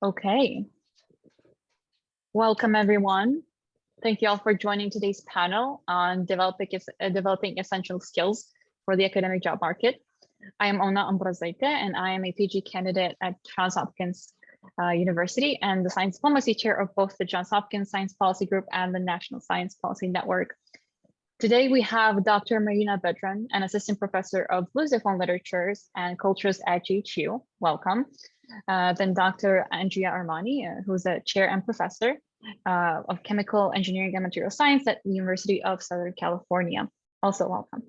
Okay. Welcome, everyone. Thank you all for joining today's panel on developing essential skills for the academic job market. I am Ona Ambrazaite, and I am a PG candidate at Johns Hopkins University and the Science Diplomacy Chair of both the Johns Hopkins Science Policy Group and the National Science Policy Network. Today, we have Dr. Marina Bedran, an assistant professor of Lusophone literatures and cultures at GHU. Welcome. Then Dr. Andrea Armani, who's a chair and professor of chemical engineering and material science at the University of Southern California. Also welcome.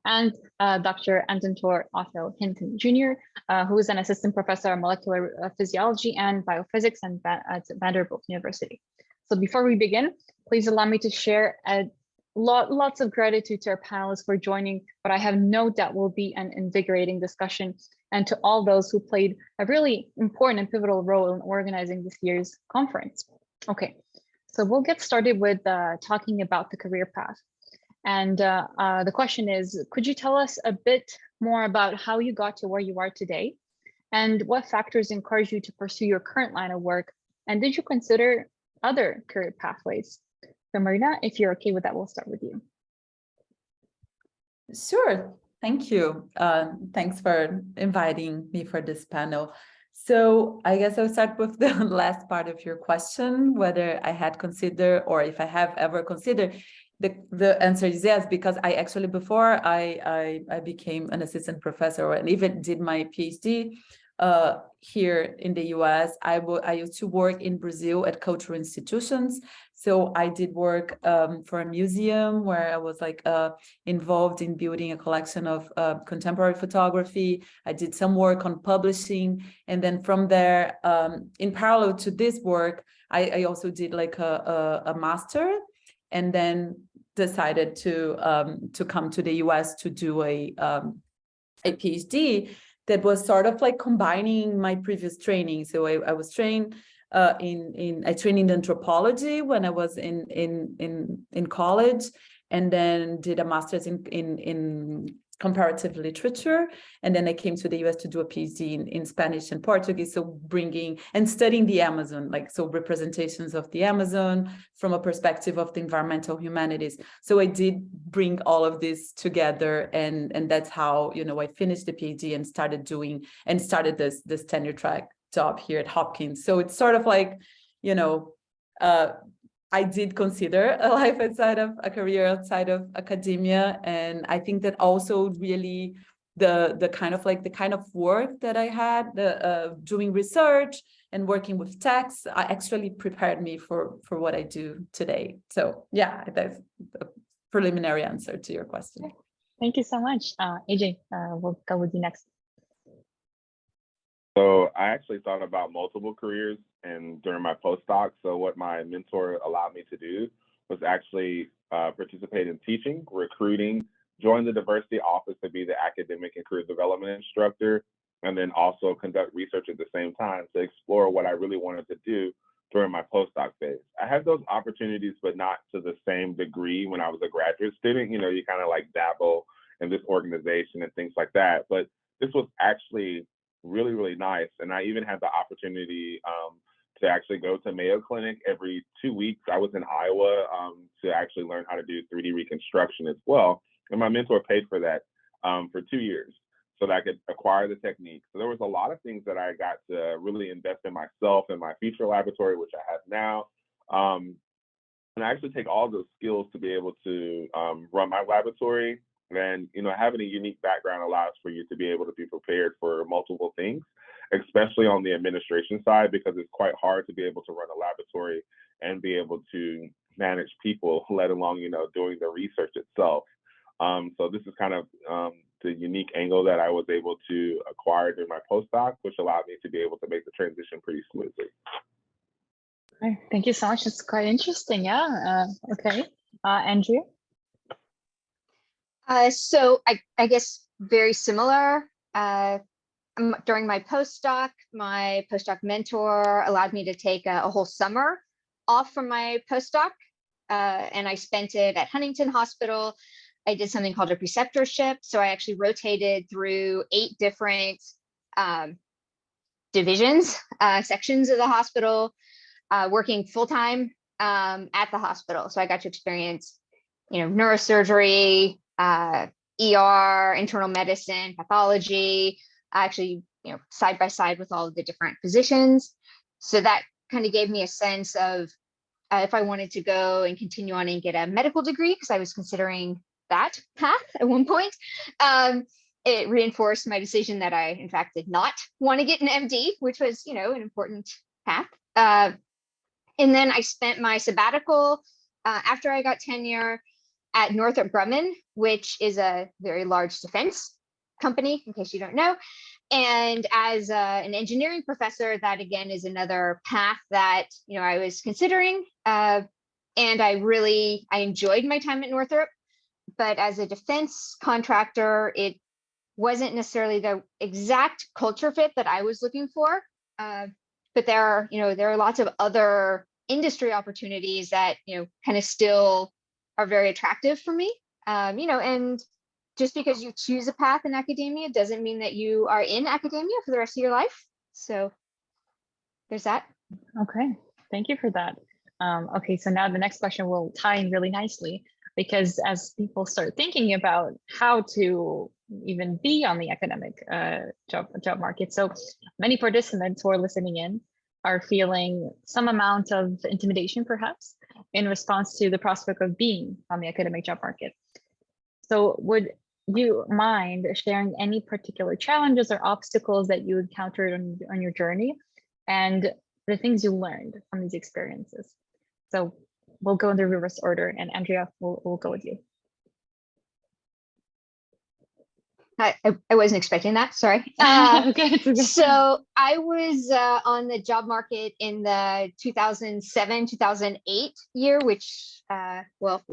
And Dr. Anton Tor Othel Hinton Jr., who is an assistant professor of molecular physiology and biophysics at Vanderbilt University. So before we begin, please allow me to share lots of gratitude to our panelists for joining, but I have no doubt will be an invigorating discussion, and to all those who played a really important and pivotal role in organizing this year's conference. Okay, so we'll get started with talking about the career path. And the question is, could you tell us a bit more about how you got to where you are today, and what factors encouraged you to pursue your current line of work? And did you consider other career pathways? So Marina, if you're okay with that, we'll start with you. Sure, thank you. Thanks for inviting me for this panel. So I guess I'll start with the last part of your question, whether I had considered or if I have ever considered. The answer is yes, because I actually, before I became an assistant professor and even did my PhD here in the US, I used to work in Brazil at cultural institutions. So I did work for a museum where I was like involved in building a collection of contemporary photography. I did some work on publishing. And then from there, in parallel to this work, I also did like a master, and then decided to come to the US to do a PhD that was sort of like combining my previous training. So I was trained I trained in anthropology when I was in college, and then did a master's in comparative literature. And then I came to the US to do a PhD in Spanish and Portuguese. So bringing and studying the Amazon, like, so representations of the Amazon from a perspective of the environmental humanities. So I did bring all of this together, and that's how, you know, I finished the PhD and started this tenure track job here at Hopkins. So it's sort of like, you know, I did consider a life outside of a career outside of academia. And I think that also really the kind of work that I had, doing research and working with texts, I actually prepared me for what I do today. So yeah, that's a preliminary answer to your question. Thank you so much. AJ, we'll go with you next. So I actually thought about multiple careers and during my postdoc. So what my mentor allowed me to do was actually participate in teaching, recruiting, join the diversity office to be the academic and career development instructor, and then also conduct research at the same time to explore what I really wanted to do during my postdoc phase. I had those opportunities, but not to the same degree when I was a graduate student. You know, you kind of like dabble in this organization and things like that. But this was actually really, really nice. And I even had the opportunity to actually go to Mayo Clinic every 2 weeks. I was in Iowa to actually learn how to do 3D reconstruction as well. And my mentor paid for that for 2 years so that I could acquire the technique. So there was a lot of things that I got to really invest in myself and my future laboratory, which I have now. And I actually take all those skills to be able to run my laboratory. And, you know, having a unique background allows for you to be able to be prepared for multiple things, especially on the administration side, because it's quite hard to be able to run a laboratory and be able to manage people, let alone, you know, doing the research itself. So this is kind of the unique angle that I was able to acquire during my postdoc, which allowed me to be able to make the transition pretty smoothly. Thank you so much. It's quite interesting. Yeah. Okay. Andrew? So I guess very similar. During my postdoc mentor allowed me to take a whole summer off from my postdoc, and I spent it at Huntington Hospital. I did something called a preceptorship. So I actually rotated through 8 different divisions, sections of the hospital, working full-time at the hospital. So I got to experience, neurosurgery, ER, internal medicine, pathology, actually, side by side with all of the different physicians. So that kind of gave me a sense of if I wanted to go and continue on and get a medical degree, because I was considering that path at one point. It reinforced my decision that I, in fact, did not want to get an MD, which was, an important path. And then I spent my sabbatical after I got tenure at Northrop Grumman, which is a very large defense company, in case you don't know. And as an engineering professor, that again is another path that I was considering. And I enjoyed my time at Northrop, but as a defense contractor, it wasn't necessarily the exact culture fit that I was looking for. But there are lots of other industry opportunities that kind of still are very attractive for me. And just because you choose a path in academia doesn't mean that you are in academia for the rest of your life. So there's that. Okay, thank you for that. Okay, so now the next question will tie in really nicely, because as people start thinking about how to even be on the academic job market, so many participants who are listening in are feeling some amount of intimidation, perhaps, in response to the prospect of being on the academic job market. So would you mind sharing any particular challenges or obstacles that you encountered on your journey, and the things you learned from these experiences? So we'll go in the reverse order, and Andrea, we'll go with you. I wasn't expecting that, sorry. Okay. So I was on the job market in the 2007, 2008 year, which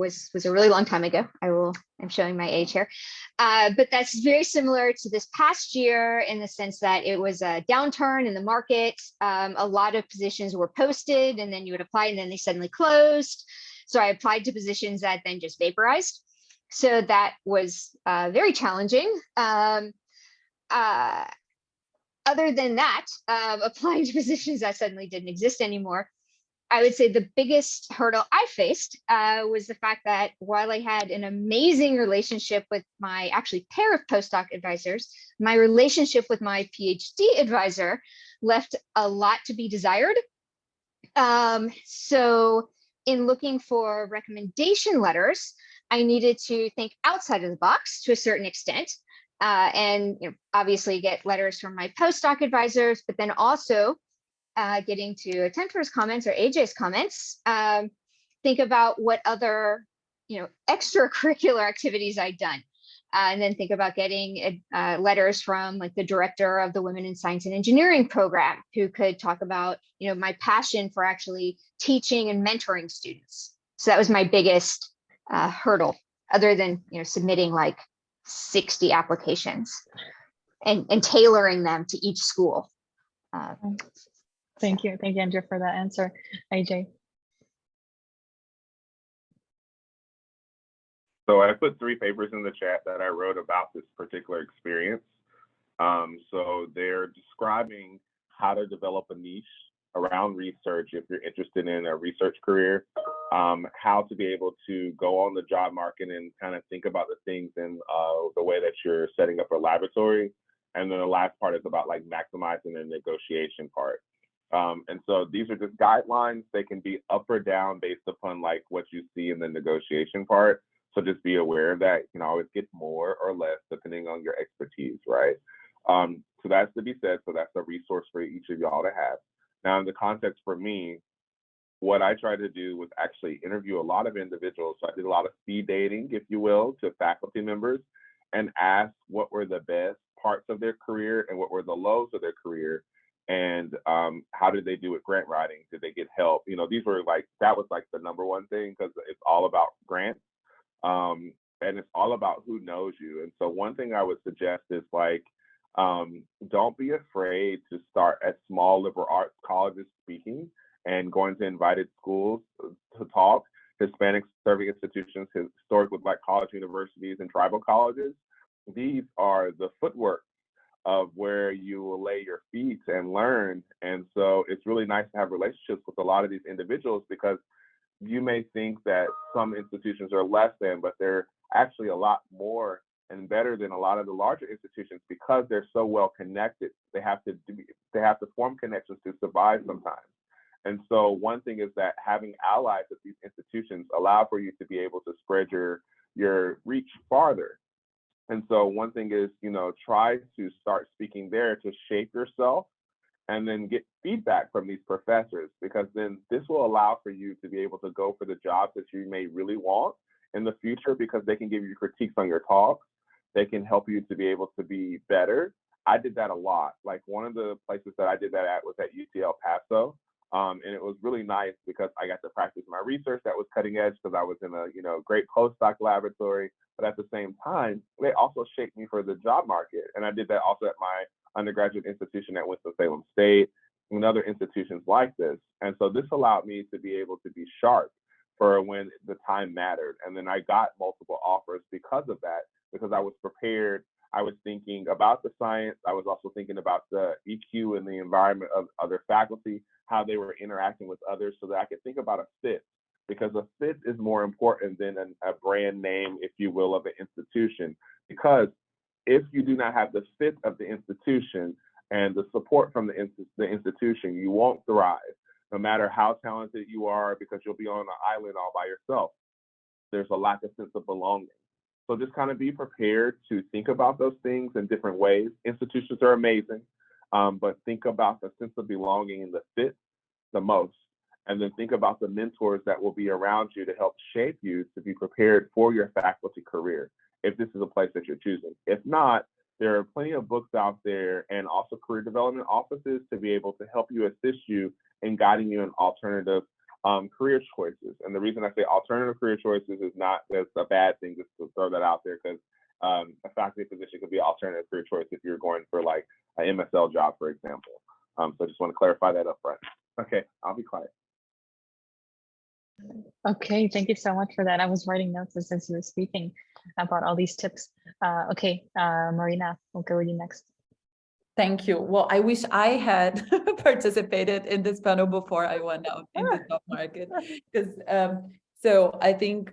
was a really long time ago. I'm showing my age here. But that's very similar to this past year in the sense that it was a downturn in the market. A lot of positions were posted, and then you would apply, and then they suddenly closed. So I applied to positions that then just vaporized. So that was very challenging. Other than that, applying to positions that suddenly didn't exist anymore, I would say the biggest hurdle I faced was the fact that while I had an amazing relationship with my actually pair of postdoc advisors, my relationship with my PhD advisor left a lot to be desired. So in looking for recommendation letters, I needed to think outside of the box to a certain extent, and obviously get letters from my postdoc advisors, but then also getting to Tentor's comments or AJ's comments, think about what other extracurricular activities I'd done, and then think about getting letters from like the director of the Women in Science and Engineering program, who could talk about my passion for actually teaching and mentoring students. So that was my biggest hurdle, other than submitting like 60 applications and tailoring them to each school. Thank you, Andrea, for that answer. AJ. So I put 3 papers in the chat that I wrote about this particular experience. So they're describing how to develop a niche around research if you're interested in a research career, how to be able to go on the job market and kind of think about the things in the way that you're setting up a laboratory. And then the last part is about like maximizing the negotiation part. And so these are just guidelines. They can be up or down based upon like what you see in the negotiation part. So just be aware of that. You can always get more or less depending on your expertise, right? So that's to be said. So that's a resource for each of y'all to have. Now, in the context for me, what I tried to do was actually interview a lot of individuals. So I did a lot of speed dating, if you will, to faculty members and ask what were the best parts of their career and what were the lows of their career. And how did they do with grant writing? Did they get help? These were like, that was like the number one thing, because it's all about grants. And it's all about who knows you. And so one thing I would suggest is like, don't be afraid to start at small liberal arts colleges speaking and going to invited schools to talk, Hispanic serving institutions, historically Black college universities and tribal colleges. These are the footwork of where you will lay your feet and learn. And so it's really nice to have relationships with a lot of these individuals, because you may think that some institutions are less than, but they're actually a lot more and better than a lot of the larger institutions, because they're so well connected. They have to form connections to survive sometimes. And so one thing is that having allies at these institutions allow for you to be able to spread your reach farther. And so one thing is, try to start speaking there to shape yourself, and then get feedback from these professors, because then this will allow for you to be able to go for the jobs that you may really want in the future, because they can give you critiques on your talks. They can help you to be able to be better. I did that a lot. Like, one of the places that I did that at was at UT El Paso. And it was really nice because I got to practice my research that was cutting edge, because I was in a great postdoc laboratory. But at the same time, they also shaped me for the job market. And I did that also at my undergraduate institution at Winston-Salem State and other institutions like this. And so this allowed me to be able to be sharp for when the time mattered. And then I got multiple offers because of that, because I was prepared. I was thinking about the science. I was also thinking about the EQ and the environment of other faculty, how they were interacting with others, so that I could think about a fit, because a fit is more important than a brand name, if you will, of an institution. Because if you do not have the fit of the institution and the support from the institution, you won't thrive, no matter how talented you are, because you'll be on an island all by yourself. There's a lack of sense of belonging. So just kind of be prepared to think about those things in different ways. Institutions are amazing, but think about the sense of belonging and the fit the most. And then think about the mentors that will be around you to help shape you to be prepared for your faculty career, if this is a place that you're choosing. If not, there are plenty of books out there and also career development offices to be able to help you, assist you in guiding you in alternative career choices. And the reason I say alternative career choices is not that's a bad thing, just to throw that out there, because a faculty position could be an alternative career choice if you're going for like an MSL job, for example. So I just want to clarify that up front. Okay, I'll be quiet. Okay, thank you so much for that. I was writing notes as you were speaking about all these tips. Okay, Marina, we'll go with you next. Thank you. Well, I wish I had participated in this panel before I went out in the job market, because so I think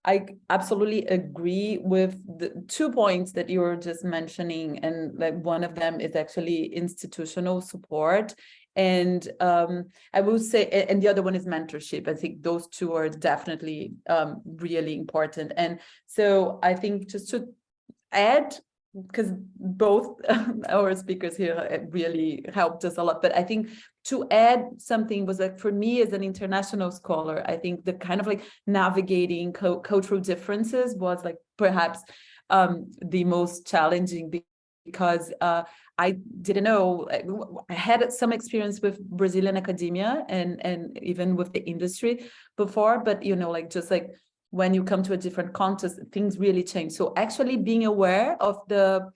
I absolutely agree with the 2 points that you were just mentioning, and like one of them is actually institutional support. And I will say, and the other one is mentorship. I think those two are definitely really important. And so I think just to add, because both our speakers here really helped us a lot, but I think to add something was like, for me as an international scholar, I think the kind of like navigating cultural differences was like perhaps the most challenging, because I didn't know. I had some experience with Brazilian academia and even with the industry before, but like just like when you come to a different context, things really change. So actually being aware of the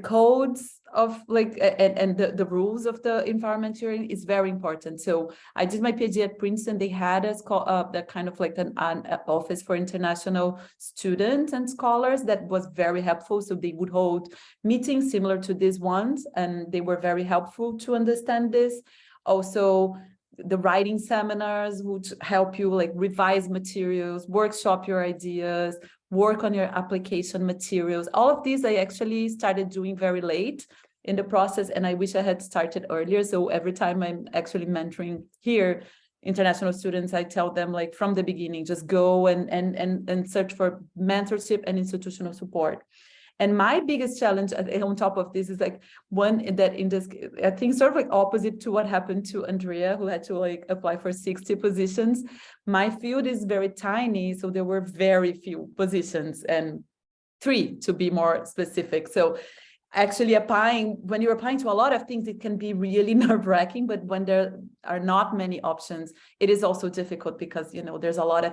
codes of like and the rules of the environment you're in is very important. So I did my PhD at Princeton. They had us call that kind of like an office for international students and scholars that was very helpful. So they would hold meetings similar to these ones, and they were very helpful to understand this. Also, the writing seminars would help you like revise materials, workshop your ideas, work on your application materials. All of these I actually started doing very late in the process, and I wish I had started earlier. So every time I'm actually mentoring here international students, I tell them like from the beginning, just go and search for mentorship and institutional support. And my biggest challenge on top of this is like one that in this, I think sort of like opposite to what happened to Andrea, who had to like apply for 60 positions. My field is very tiny, so there were very few positions, and 3 to be more specific. So actually when you're applying to a lot of things, it can be really nerve-wracking, but when there are not many options, it is also difficult, because there's a lot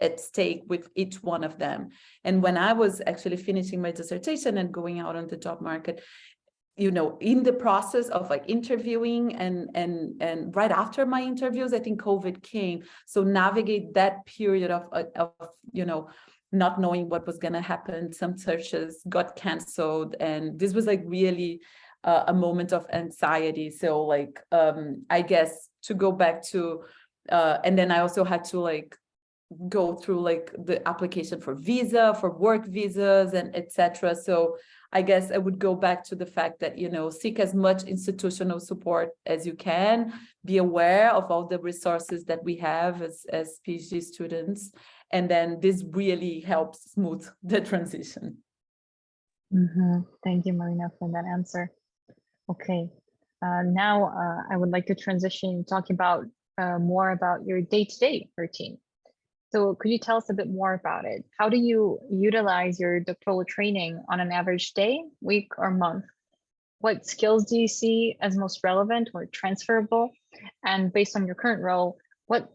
at stake with each one of them. And when I was actually finishing my dissertation and going out on the job market, in the process of like interviewing and right after my interviews, I think COVID came. So navigate that period of not knowing what was going to happen. Some searches got canceled, and this was like really a moment of anxiety. So like, I guess to go back to, and then I also had to like go through like the application for visa, for work visas, and etc. So I guess I would go back to the fact that, you know, seek as much institutional support as you can, be aware of all the resources that we have as PhD students, and then this really helps smooth the transition. Thank you, Marina, for that answer. Okay, now I would like to transition, talking about more about your day-to-day routine. So could you tell us a bit more about it? How do you utilize your doctoral training on an average day, week, or month? What skills do you see as most relevant or transferable? And based on your current role, what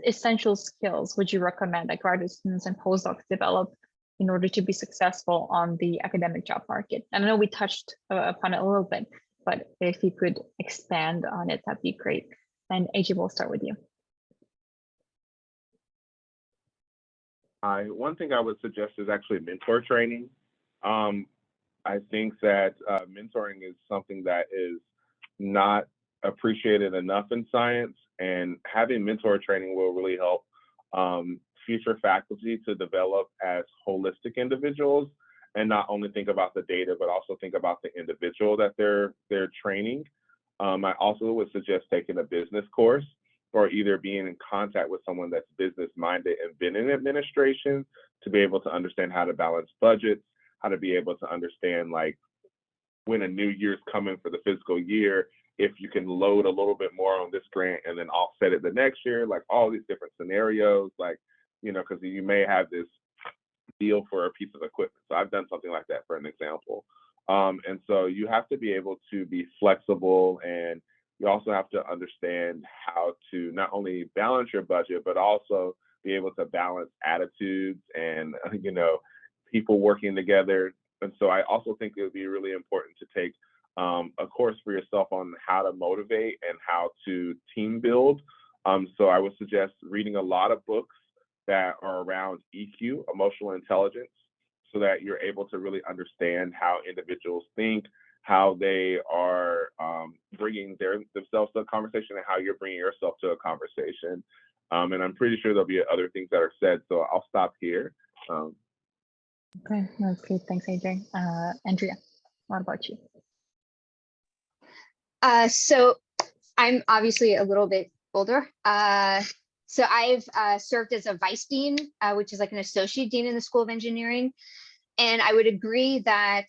essential skills would you recommend that graduate students and postdocs develop in order to be successful on the academic job market? And I know we touched upon it a little bit, but if you could expand on it, that'd be great. And AJ, we'll start with you. One thing I would suggest is actually mentor training. I think that mentoring is something that is not appreciated enough in science, and having mentor training will really help future faculty to develop as holistic individuals and not only think about the data, but also think about the individual that they're training. I also would suggest taking a business course, or either being in contact with someone that's business minded and been in administration to be able to understand how to balance budgets, how to be able to understand like when a new year's coming for the fiscal year, if you can load a little bit more on this grant and then offset it the next year, like all these different scenarios, like, you know, because you may have this deal for a piece of equipment. So I've done something like that, for an example. And so you have to be able to be flexible, and you also have to understand how to not only balance your budget, but also be able to balance attitudes and, you know, people working together. And so I also think it would be really important to take a course for yourself on how to motivate and how to team build. So I would suggest reading a lot of books that are around EQ, emotional intelligence, so that you're able to really understand how individuals think, how they are bringing themselves to a conversation, and how you're bringing yourself to a conversation. And I'm pretty sure there'll be other things that are said, so I'll stop here. Okay, that's great. Thanks, AJ. Andrea, what about you? So I'm obviously a little bit older. So I've served as a vice dean, which is like an associate dean in the School of Engineering. And I would agree that,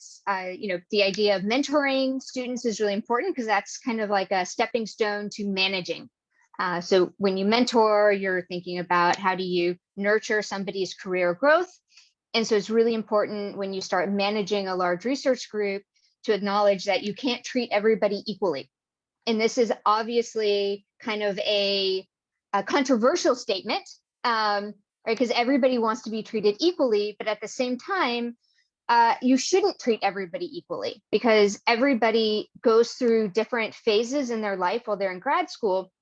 you know, the idea of mentoring students is really important, because that's kind of like a stepping stone to managing. So when you mentor, you're thinking about how do you nurture somebody's career growth. And so it's really important when you start managing a large research group to acknowledge that you can't treat everybody equally. And this is obviously kind of a controversial statement, right? Because everybody wants to be treated equally, but at the same time, you shouldn't treat everybody equally, because everybody goes through different phases in their life while they're in grad school.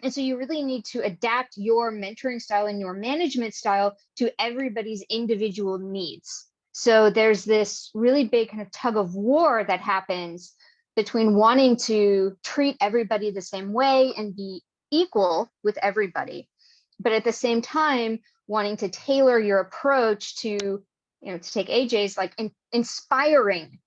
And so you really need to adapt your mentoring style and your management style to everybody's individual needs. So there's this really big kind of tug of war that happens between wanting to treat everybody the same way and be equal with everybody, but at the same time, wanting to tailor your approach to, you know, to take AJ's, like inspiring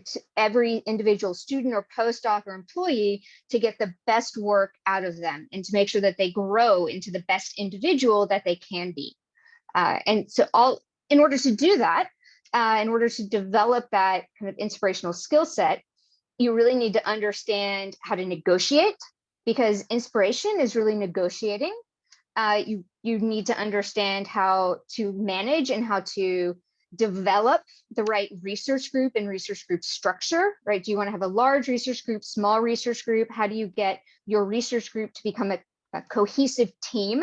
to every individual student or postdoc or employee to get the best work out of them and to make sure that they grow into the best individual that they can be. And so in order to do that, in order to develop that kind of inspirational skill set, you really need to understand how to negotiate, because inspiration is really negotiating. You need to understand how to manage and how to develop the right research group and research group structure, right? Do you want to have a large research group, small research group? How do you get your research group to become a cohesive team,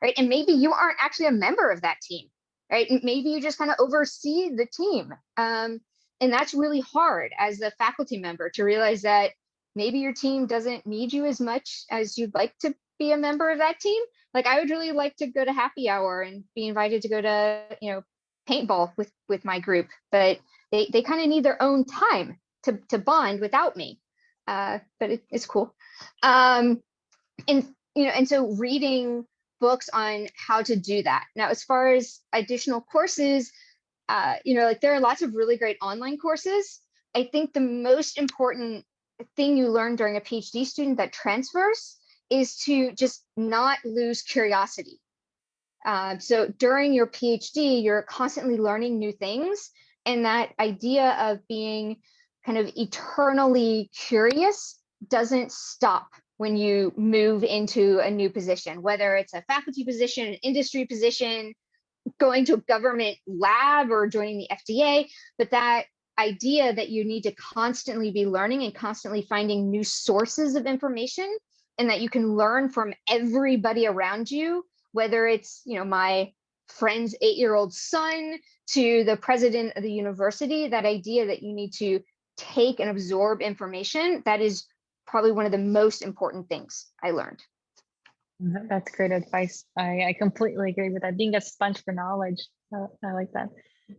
right? And maybe you aren't actually a member of that team, right? Maybe you just kind of oversee the team. And that's really hard as a faculty member to realize that maybe your team doesn't need you as much as you'd like to be a member of that team. Like I would really like to go to happy hour and be invited to go to, you know, paintball with my group, but they kind of need their own time to bond without me. But it's cool. And so reading books on how to do that. Now, as far as additional courses, like there are lots of really great online courses. I think the most important thing you learn during a PhD student that transfers is to just not lose curiosity. So during your PhD, you're constantly learning new things. And that idea of being kind of eternally curious doesn't stop when you move into a new position, whether it's a faculty position, an industry position, going to a government lab, or joining the FDA. But that idea that you need to constantly be learning and constantly finding new sources of information, and that you can learn from everybody around you, whether it's, my friend's 8-year-old son to the president of the university, that idea that you need to take and absorb information, that is probably one of the most important things I learned. That's great advice. I completely agree with that. Being a sponge for knowledge. I like that.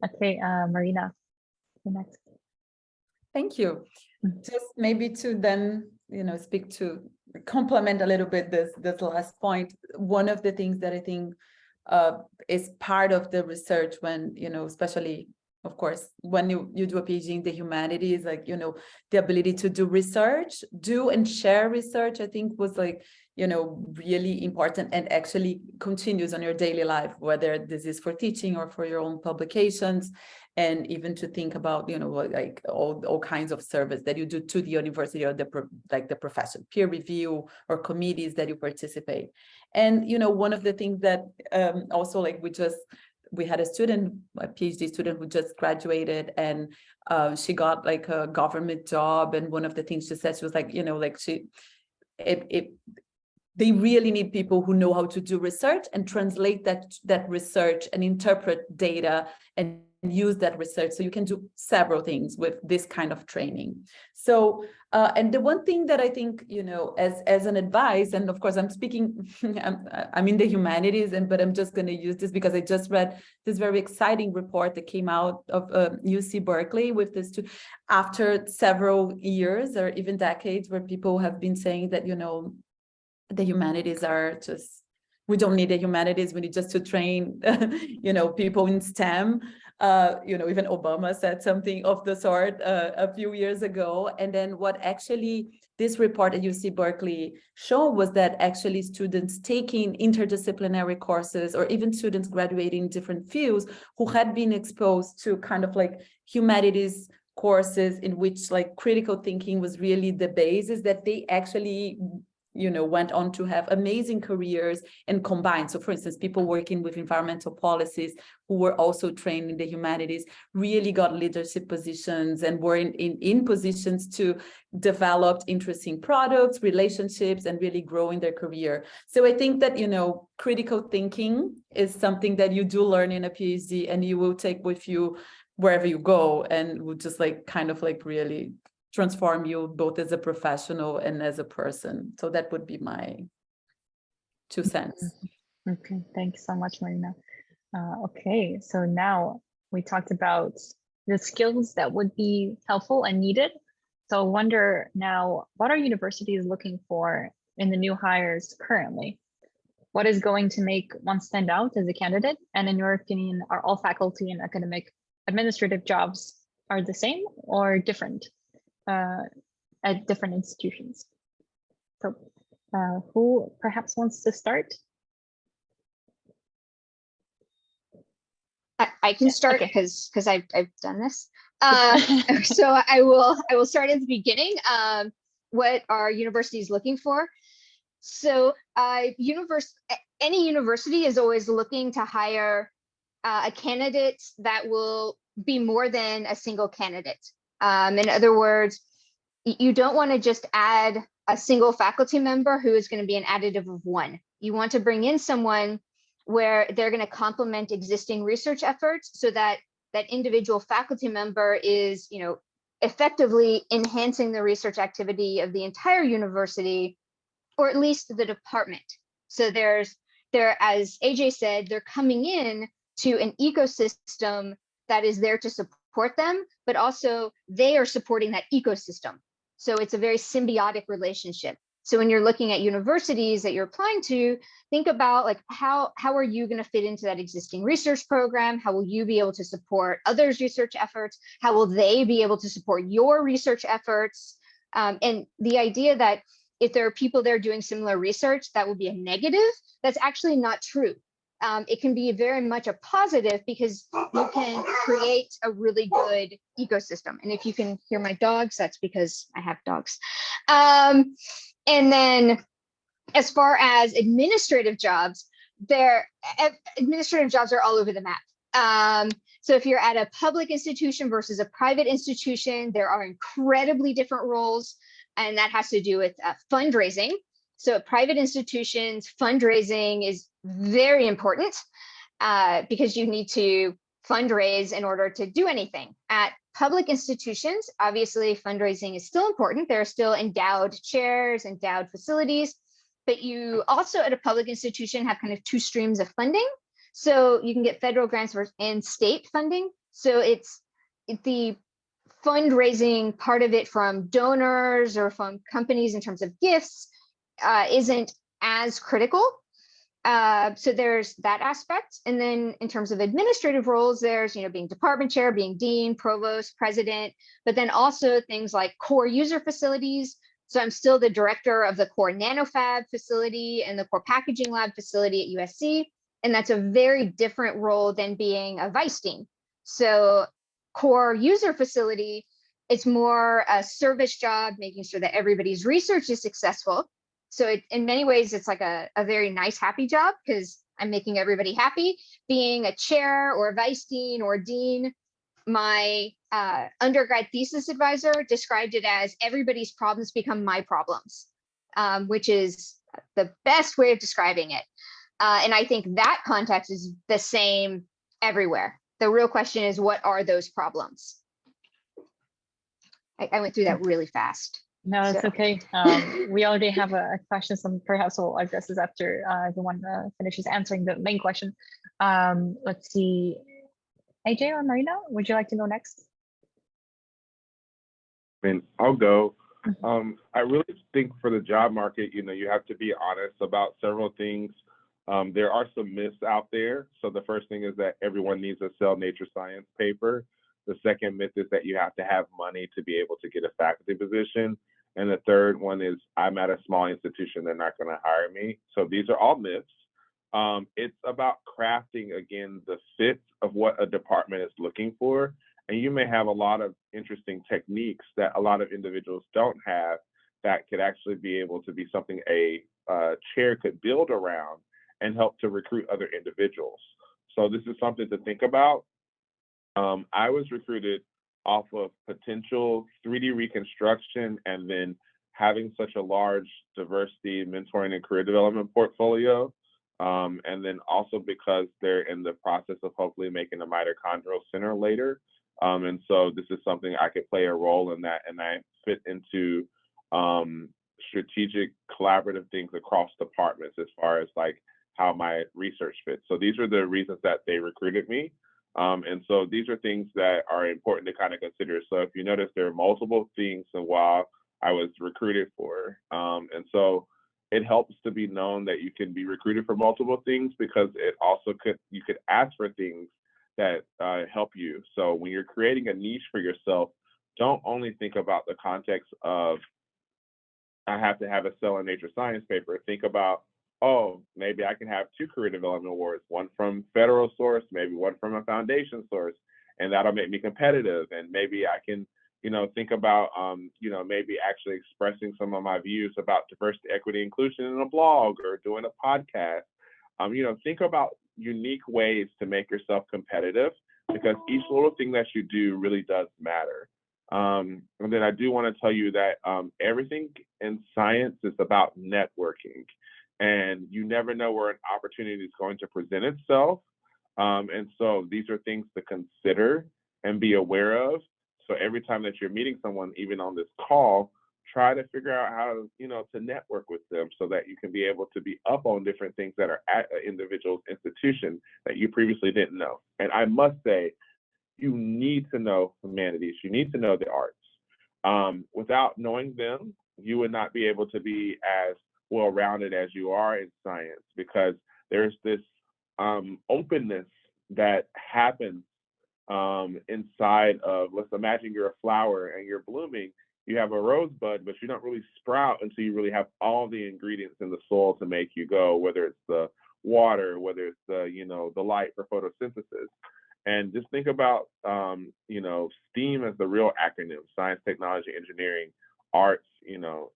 Okay, Marina, the next. Thank you. Just maybe to then, speak to complement a little bit this last point. One of the things that I think is part of the research when, especially, of course, when you do a PhD in the humanities, like, the ability to do research, do and share research, I think was like, really important, and actually continues on your daily life, whether this is for teaching or for your own publications, and even to think about, like all kinds of service that you do to the university or the profession, peer review or committees that you participate. And, one of the things that also, like, we had a PhD student who just graduated, and she got like a government job. And one of the things she said, she was like, they really need people who know how to do research and translate that research and interpret data and use that research. So you can do several things with this kind of training. So, and the one thing that I think, as an advice, and of course I'm speaking, I'm in the humanities, but I'm just going to use this because I just read this very exciting report that came out of UC Berkeley with this after several years or even decades where people have been saying that, the humanities are just, we don't need the humanities, we need just to train, people in STEM. Even Obama said something of the sort a few years ago. And then what actually this report at UC Berkeley showed was that actually students taking interdisciplinary courses, or even students graduating in different fields who had been exposed to kind of like humanities courses in which like critical thinking was really the basis, that they actually went on to have amazing careers and combined. So for instance, people working with environmental policies who were also trained in the humanities really got leadership positions and were in positions to develop interesting products, relationships, and really grow in their career. So I think that, critical thinking is something that you do learn in a PhD, and you will take with you wherever you go, and will just like kind of like really transform you both as a professional and as a person. So that would be my 2 cents. Okay, thanks so much, Marina. Okay, so now we talked about the skills that would be helpful and needed. So I wonder now, what are universities looking for in the new hires currently? What is going to make one stand out as a candidate? And in your opinion, are all faculty and academic administrative jobs are the same or different at different institutions? So who perhaps wants to start? I can start because I've done this. So I will start at the beginning. What are universities looking for? So any university is always looking to hire a candidate that will be more than a single candidate. In other words, you don't want to just add a single faculty member who is going to be an additive of one. You want to bring in someone where they're going to complement existing research efforts, so that that individual faculty member is, effectively enhancing the research activity of the entire university, or at least the department. So as AJ said, they're coming in to an ecosystem that is there to support them, but also they are supporting that ecosystem. So it's a very symbiotic relationship. So when you're looking at universities that you're applying to, think about like how are you going to fit into that existing research program? How will you be able to support others' research efforts? How will they be able to support your research efforts? And the idea that if there are people there doing similar research, that will be a negative, that's actually not true. It can be very much a positive because you can create a really good ecosystem. And if you can hear my dogs, that's because I have dogs. And then as far as administrative jobs, administrative jobs are all over the map. So if you're at a public institution versus a private institution, there are incredibly different roles, and that has to do with fundraising. So at private institutions, fundraising is very important because you need to fundraise in order to do anything. At public institutions, obviously fundraising is still important. There are still endowed chairs, endowed facilities, but you also at a public institution have kind of two streams of funding. So you can get federal grants and state funding. So it's the fundraising part of it from donors or from companies in terms of gifts isn't as critical. So there's that aspect. And then in terms of administrative roles, there's, being department chair, being dean, provost, president, but then also things like core user facilities. So I'm still the director of the core nanofab facility and the core packaging lab facility at USC. And that's a very different role than being a vice dean. So core user facility, it's more a service job, making sure that everybody's research is successful. So in many ways, it's like a very nice, happy job because I'm making everybody happy. Being a chair or a vice dean or dean, my undergrad thesis advisor described it as everybody's problems become my problems, which is the best way of describing it. And I think that context is the same everywhere. The real question is, what are those problems? I went through that really fast. No, it's okay. We already have a question, so perhaps we'll address this after everyone finishes answering the main question. Let's see. AJ or Marina, would you like to go next? I mean, I'll go. I really think for the job market, you have to be honest about several things. There are some myths out there. So the first thing is that everyone needs a cell nature science paper. The second myth is that you have to have money to be able to get a faculty position. And the third one is I'm at a small institution, they're not going to hire me. So these are all myths. It's about crafting, again, the fit of what a department is looking for. And you may have a lot of interesting techniques that a lot of individuals don't have that could actually be able to be something a chair could build around and help to recruit other individuals. So this is something to think about. I was recruited off of potential 3D reconstruction and then having such a large diversity, mentoring, and career development portfolio. And then also because they're in the process of hopefully making a mitochondrial center later. And so this is something I could play a role in that, and I fit into strategic collaborative things across departments as far as like how my research fits. So these are the reasons that they recruited me. And so these are things that are important to kind of consider. So if you notice, there are multiple things while I was recruited for. And so it helps to be known that you can be recruited for multiple things because it also you could ask for things that help you. So when you're creating a niche for yourself, don't only think about the context of I have to have a cell and nature science paper. Think about, oh, maybe I can have 2 career development awards, one from federal source, maybe one from a foundation source, and that'll make me competitive. And maybe I can, think about, maybe actually expressing some of my views about diversity, equity, inclusion in a blog or doing a podcast. Think about unique ways to make yourself competitive because each little thing that you do really does matter. And then I do want to tell you that everything in science is about networking. And you never know where an opportunity is going to present itself. And so these are things to consider and be aware of. So every time that you're meeting someone, even on this call, try to figure out how to, to network with them so that you can be able to be up on different things that are at an individual's institution that you previously didn't know. And I must say, you need to know humanities, you need to know the arts. Without knowing them, you would not be able to be as well-rounded as you are in science, because there's this openness that happens inside of, let's imagine you're a flower and you're blooming, you have a rosebud, but you don't really sprout until you really have all the ingredients in the soil to make you go, whether it's the water, whether it's the light for photosynthesis. And just think about, STEAM as the real acronym: science, technology, engineering, arts,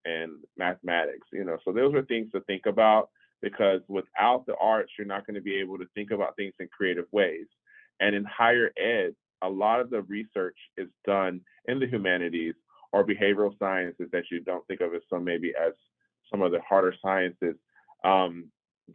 and mathematics. So those are things to think about, because without the arts, you're not going to be able to think about things in creative ways. And in higher ed, a lot of the research is done in the humanities or behavioral sciences that you don't think of as maybe as some of the harder sciences.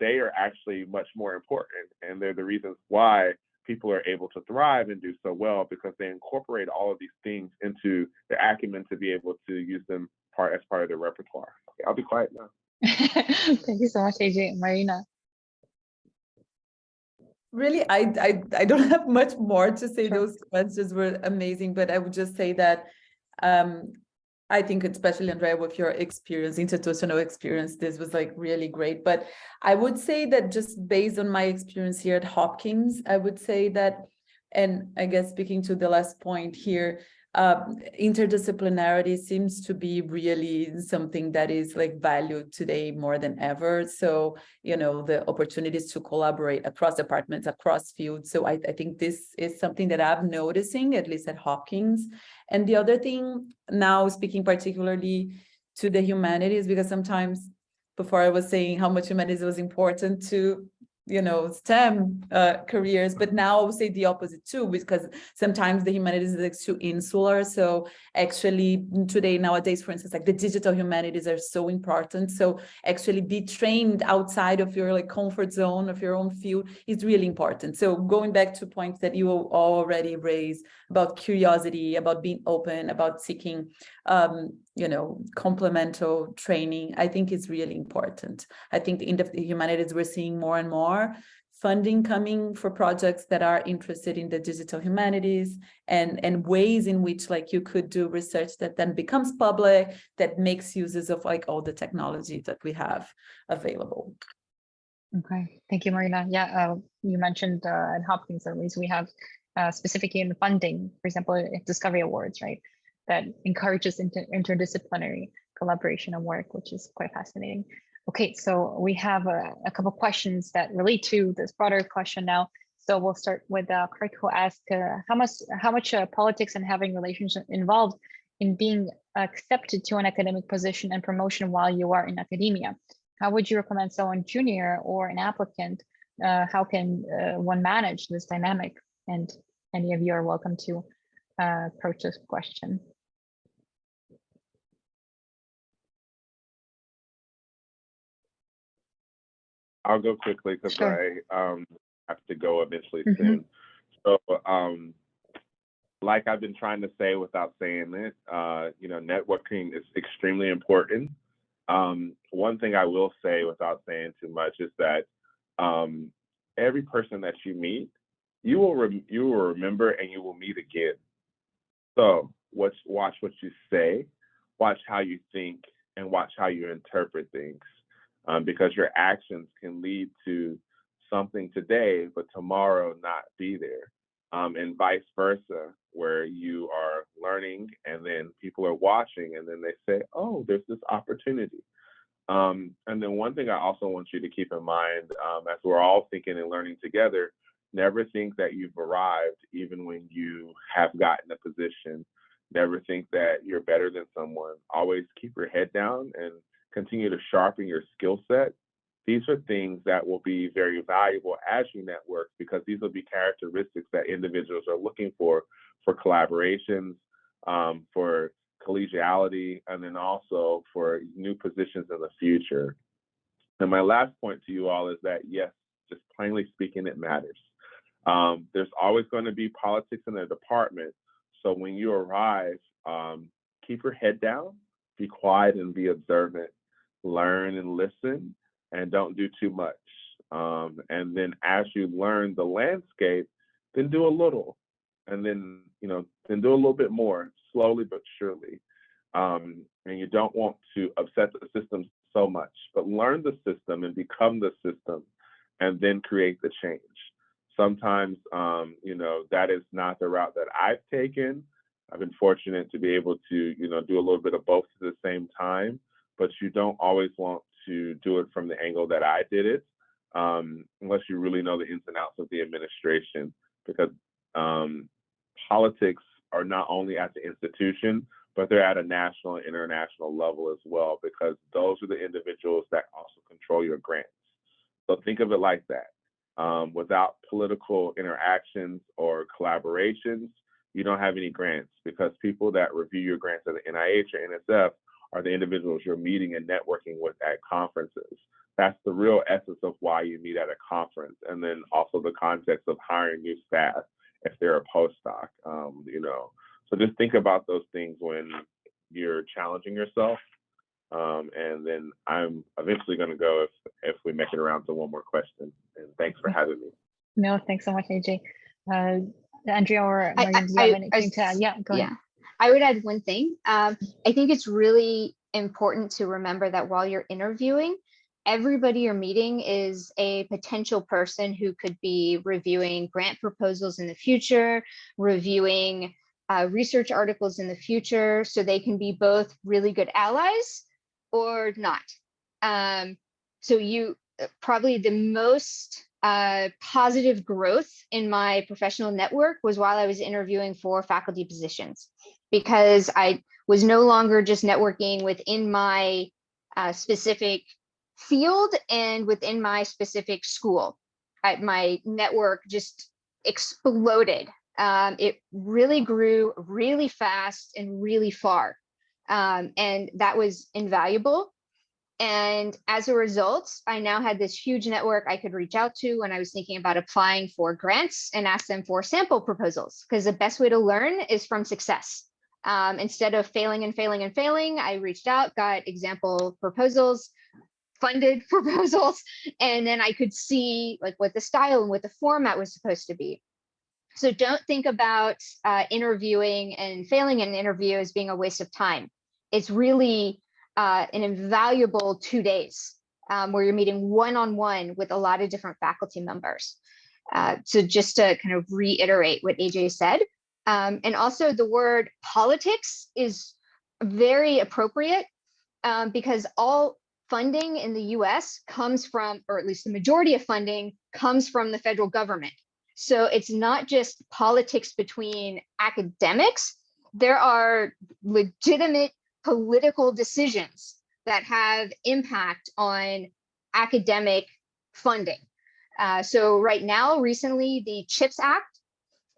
They are actually much more important, and they're the reasons why people are able to thrive and do so well, because they incorporate all of these things into their acumen to be able to use them as part of their repertoire. Okay, I'll be quiet now. Thank you so much, AJ. Marina. Really, I don't have much more to say. Sure. Those questions were amazing, but I would just say that I think, especially Andrea, with your experience, institutional experience, this was like really great. But I would say that just based on my experience here at Hopkins, I would say that, and I guess speaking to the last point here, interdisciplinarity seems to be really something that is like valued today more than ever. So, the opportunities to collaborate across departments, across fields. So I think this is something that I'm noticing, at least at Hopkins. And the other thing, now speaking particularly to the humanities, because sometimes before I was saying how much humanities was important to STEM careers, but now I would say the opposite too, because sometimes the humanities is too insular. So actually today, nowadays, for instance, like the digital humanities are so important. So actually be trained outside of your like comfort zone of your own field is really important. So going back to points that you already raised about curiosity, about being open, about seeking complemental training, I think is really important. I think in the humanities, we're seeing more and more funding coming for projects that are interested in the digital humanities and ways in which like you could do research that then becomes public, that makes uses of like all the technology that we have available. Okay, thank you, Marina. Yeah, you mentioned at Hopkins, at least we have specifically in funding, for example, Discovery Awards, right? That encourages interdisciplinary collaboration and work, which is quite fascinating. Okay, so we have a couple questions that relate to this broader question now. So we'll start with Kirk, who asked how much politics and having relationships involved in being accepted to an academic position and promotion while you are in academia. How would you recommend someone junior or an applicant? How can one manage this dynamic? And any of you are welcome to approach this question. I'll go quickly because Sure. I have to go eventually soon. So, like I've been trying to say without saying it, networking is extremely important. One thing I will say without saying too much is that every person that you meet, you will remember and you will meet again. So watch what you say, watch how you think, and watch how you interpret things, because your actions can lead to something today, but tomorrow not be there, and vice versa, where you are learning and then people are watching and then they say, oh, there's this opportunity. And then one thing I also want you to keep in mind, as we're all thinking and learning together, never think that you've arrived even when you have gotten a position. Never think that you're better than someone. Always keep your head down and continue to sharpen your skill set. These are things that will be very valuable as you network, because these will be characteristics that individuals are looking for collaborations, for collegiality, and then also for new positions in the future. And my last point to you all is that, yes, just plainly speaking, it matters. There's always going to be politics in the department. So when you arrive, keep your head down, be quiet and be observant, learn and listen, and don't do too much. And then as you learn the landscape, then do a little, and then, then do a little bit more, slowly but surely. And you don't want to upset the system so much, but learn the system and become the system, and then create the change. Sometimes, that is not the route that I've taken. I've been fortunate to be able to, do a little bit of both at the same time, but you don't always want to do it from the angle that I did it, unless you really know the ins and outs of the administration, because politics are not only at the institution, but they're at a national and international level as well, because those are the individuals that also control your grants. So think of it like that. Without political interactions or collaborations, you don't have any grants, because people that review your grants at the NIH or NSF are the individuals you're meeting and networking with at conferences. That's the real essence of why you meet at a conference. And then also the context of hiring new staff if they're a postdoc, So just think about those things when you're challenging yourself. And then I'm eventually going to go if we make it around to one more question. And thanks for having me. No, thanks so much, AJ. Andrea or Mariam, do you have anything to add? Yeah, go ahead. I would add one thing. I think it's really important to remember that while you're interviewing, everybody you're meeting is a potential person who could be reviewing grant proposals in the future, reviewing research articles in the future, so they can be both really good allies or not. So you probably the most positive growth in my professional network was while I was interviewing for faculty positions, because I was no longer just networking within my specific field and within my specific school. My network just exploded. It really grew really fast and really far. And that was invaluable. And as a result, I now had this huge network I could reach out to when I was thinking about applying for grants and ask them for sample proposals, because the best way to learn is from success. Instead of failing and failing and failing, I reached out, got example proposals, funded proposals, and then I could see like what the style and what the format was supposed to be. So don't think about interviewing and failing an interview as being a waste of time. It's really an invaluable 2 days where you're meeting one-on-one with a lot of different faculty members. So just to kind of reiterate what AJ said, and also the word politics is very appropriate because all funding in the US comes from, or at least the majority of funding comes from the federal government. So it's not just politics between academics. There are legitimate political decisions that have impact on academic funding. So right now, recently, the CHIPS Act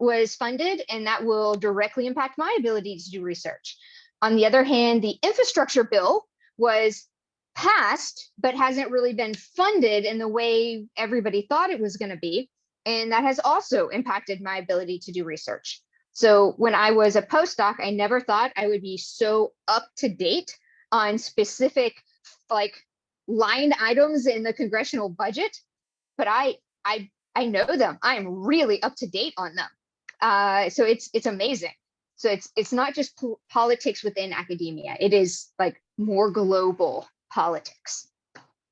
was funded, and that will directly impact my ability to do research. On the other hand, the infrastructure bill was passed, but hasn't really been funded in the way everybody thought it was going to be. And that has also impacted my ability to do research. So when I was a postdoc, I never thought I would be so up to date on specific like line items in the congressional budget, but I know them. I am really up to date on them. So it's amazing. So it's not just politics within academia. It is like more global politics.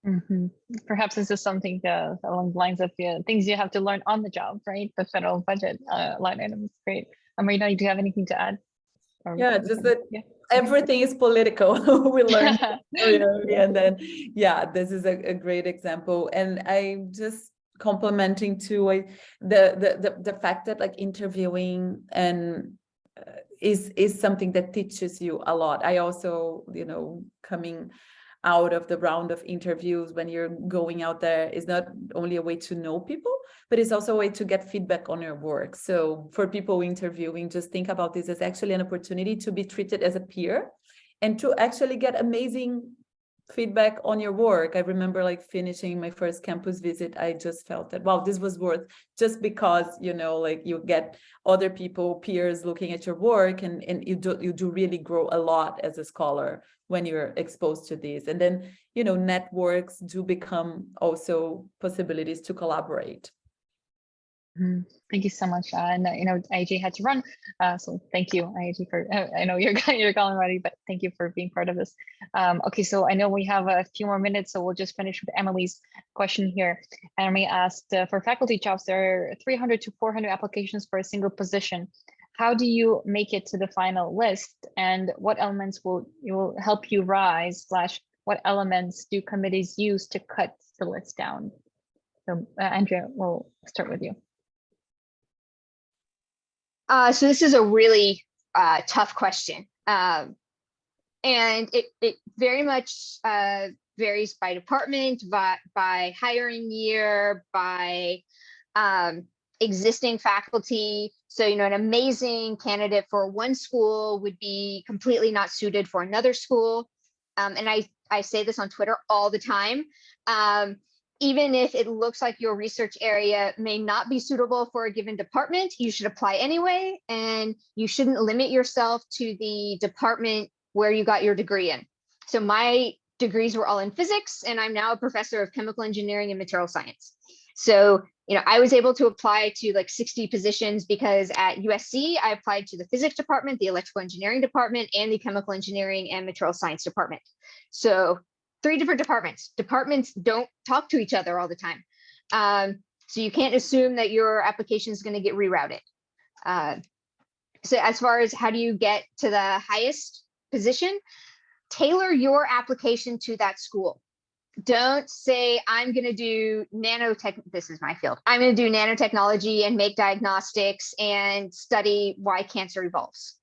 Mm-hmm. Perhaps this is something along the lines of things you have to learn on the job, right? The federal budget line items. Great. Marina, do you have anything to add? Yeah, just that everything is political. We learned very early, and then this is a great example. And I just complimenting to the fact that like interviewing and is something that teaches you a lot. I also, coming out of the round of interviews, when you're going out there, is not only a way to know people, but it's also a way to get feedback on your work. So for people interviewing, just think about this as actually an opportunity to be treated as a peer and to actually get amazing feedback on your work. I remember like finishing my first campus visit, I just felt that, wow, this was worth, just because, you know, like you get other people, peers looking at your work, and you do really grow a lot as a scholar when you're exposed to this. And then, you know, networks do become also possibilities to collaborate. Thank you so much. And you know, IAG had to run, so thank you, IAG, for. I know you're you're gone already, but thank you for being part of this. Okay, so I know we have a few more minutes, so we'll just finish with Emily's question here. Emily asked, for faculty jobs, there are 300 to 400 applications for a single position. How do you make it to the final list, and what elements will help you rise? / what elements do committees use to cut the list down? So Andrea, we'll start with you. So this is a really tough question. And it very much varies by department, by hiring year, by existing faculty. So, you know, an amazing candidate for one school would be completely not suited for another school. And I say this on Twitter all the time. Even if it looks like your research area may not be suitable for a given department, you should apply anyway, and you shouldn't limit yourself to the department where you got your degree in. So my degrees were all in physics, and I'm now a professor of chemical engineering and material science. So, you know, I was able to apply to like 60 positions because at USC, I applied to the physics department, the electrical engineering department, and the chemical engineering and material science department. So 3 different departments. Departments don't talk to each other all the time. So you can't assume that your application is going to get rerouted. So as far as how do you get to the highest position, tailor your application to that school. Don't say, I'm going to do nanotech. This is my field. I'm going to do nanotechnology and make diagnostics and study why cancer evolves,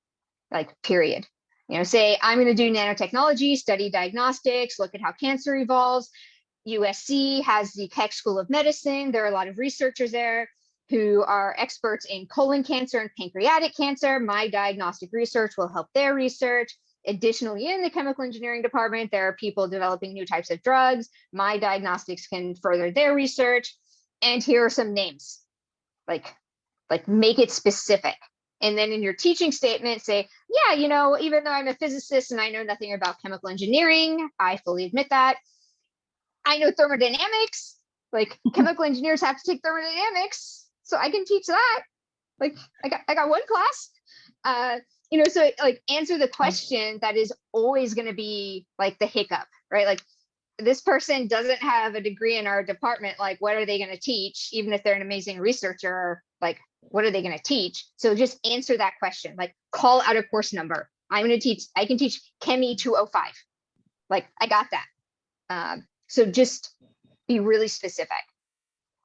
like, period. You know, say, I'm going to do nanotechnology, study diagnostics, look at how cancer evolves. USC has the Keck School of Medicine. There are a lot of researchers there who are experts in colon cancer and pancreatic cancer. My diagnostic research will help their research. Additionally, in the chemical engineering department, there are people developing new types of drugs. My diagnostics can further their research. And here are some names, like make it specific. And then in your teaching statement, say, yeah, you know, even though I'm a physicist and I know nothing about chemical engineering, I fully admit that. I know thermodynamics, like chemical engineers have to take thermodynamics, so I can teach that. Like I got one class. You know, so like answer the question that is always going to be like the hiccup, right? Like, this person doesn't have a degree in our department. Like, what are they going to teach? Even if they're an amazing researcher, like, what are they going to teach? So just answer that question, like call out a course number. I'm going to teach, I can teach Chemi 205. Like, I got that. So just be really specific.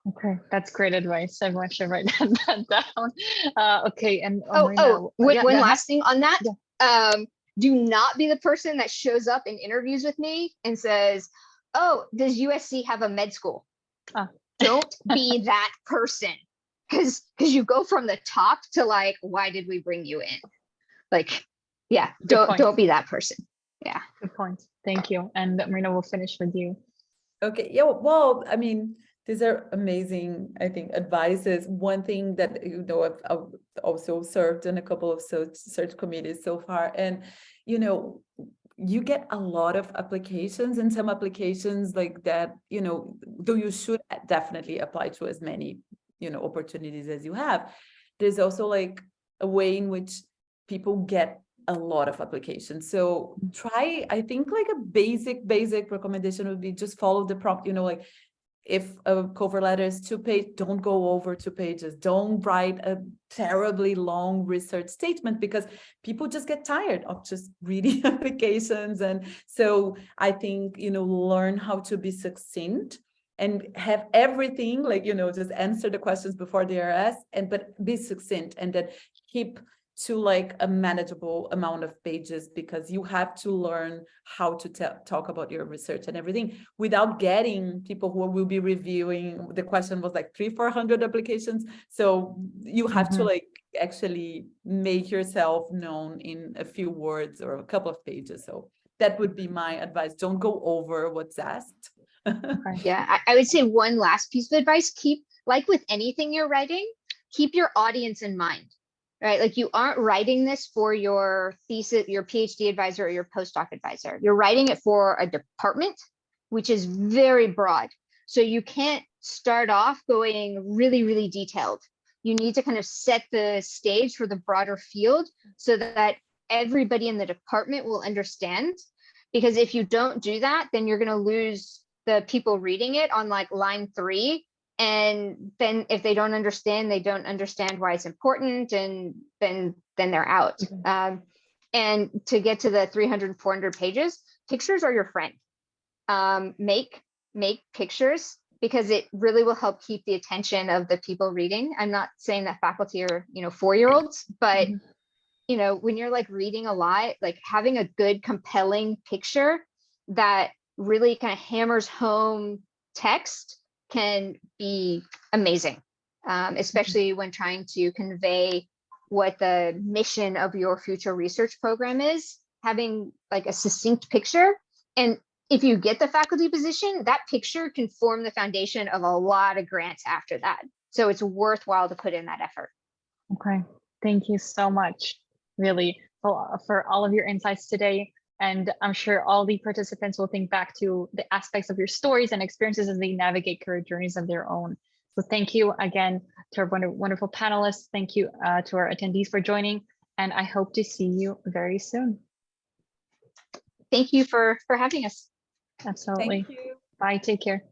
Okay, that's great advice. Everyone should write that down. Okay, and one last thing on that. Yeah. Do not be the person that shows up in interviews with me and says, oh, does USC have a med school? Don't be that person, because you go from the top to like, why did we bring you in? Like, yeah, don't be that person. Yeah. Good point. Thank you. And Marina, we'll finish with you. Okay. Yeah. Well, I mean, these are amazing, I think, advices. One thing that, you know, I've also served in a couple of search committees so far. And, you know, you get a lot of applications, and some applications like that, you know, though you should definitely apply to as many, you know, opportunities as you have. There's also like a way in which people get a lot of applications. So try, I think like a basic recommendation would be just follow the prompt, you know, like, if a cover letter is 2 pages, don't go over 2 pages. Don't write a terribly long research statement, because people just get tired of just reading applications. And so I think, you know, learn how to be succinct and have everything, like, you know, just answer the questions before they are asked, but be succinct, and then keep to like a manageable amount of pages, because you have to learn how to talk about your research and everything without getting people who will be reviewing. The question was like 300-400 applications. So you have to like actually make yourself known in a few words or a couple of pages. So that would be my advice. Don't go over what's asked. Yeah, I would say one last piece of advice, like with anything you're writing, keep your audience in mind, right? Like you aren't writing this for your thesis, your PhD advisor or your postdoc advisor. You're writing it for a department, which is very broad. So you can't start off going really, really detailed. You need to kind of set the stage for the broader field so that everybody in the department will understand. Because if you don't do that, then you're going to lose the people reading it on like line 3. And then if they don't understand why it's important, and then they're out. And to get to the 300, 400 pages, pictures are your friend. Make pictures, because it really will help keep the attention of the people reading. I'm not saying that faculty are, 4-year-olds, but when you're like reading a lot, like having a good, compelling picture that really kind of hammers home text can be amazing, especially when trying to convey what the mission of your future research program is. Having like a succinct picture, and if you get the faculty position, that picture can form the foundation of a lot of grants after that. So it's worthwhile to put in that effort. Okay, thank you so much, really, for all of your insights today. And I'm sure all the participants will think back to the aspects of your stories and experiences as they navigate career journeys of their own. So thank you again to our wonderful panelists. Thank you to our attendees for joining, and I hope to see you very soon. Thank you for having us. Absolutely. Thank you. Bye, take care.